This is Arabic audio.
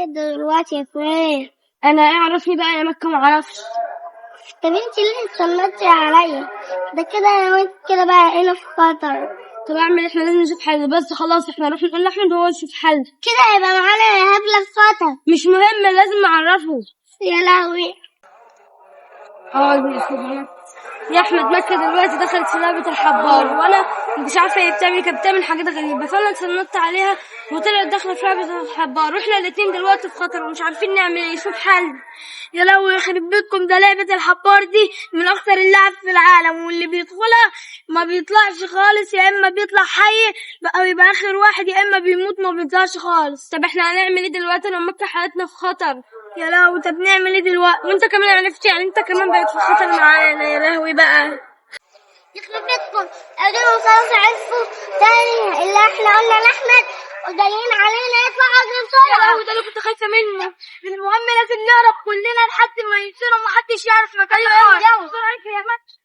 دلوقتي يا فلان؟ انا اعرفني بقى يا مكة معرفش. طب انت ليه استنيتي عليا؟ ده كده انا وانت كده بقى هنا في خطر. طب اعمل، احنا لازم نشوف حل. بس خلاص احنا نروح نقول لاحمد وهو يشوف حل. كده هيبقى معانا هبلة في خطر. مش مهم، لازم نعرفه. يا لهوي. يا احمد، مكة دلوقتي دخلت في لعبة الحبار، وانا مش عارفه هي كانت بتعمل حاجات غريبه، فانا اتسنطت عليها وطلعت داخله في لعبة الحبار، واحنا الاتنين دلوقتي في خطر ومش عارفين نعمل ايه. شوف حل. يا لهوي يخرب بيتكم، ده لعبة الحبار دي من اخطر اللعب في العالم، واللي بيدخلها ما بيطلعش خالص، يا اما بيطلع حي بقى يبقى اخر واحد، يا اما بيموت ما بيطلعش خالص. طب احنا هنعمل ايه دلوقتي لما مكة حياتنا في خطر؟ يا لهوي، طب نعمل ايه دلوقتي؟ وانت كمان عرفت، يعني انت كمان بقيت في خطر معانا. يا لهوي بقى. يخرب بيتكم، قدروا خلاص عرفوا تاني اللي احنا قلنا لاحمد وجايين علينا، يطلع اجري يا بسرعة. لهوي، ده اللي كنت خايفة منه. المهم لازم نهرب كلنا لحد ما يصيروا محدش يعرف مكاننا. يلا. بسرعة يا مكة.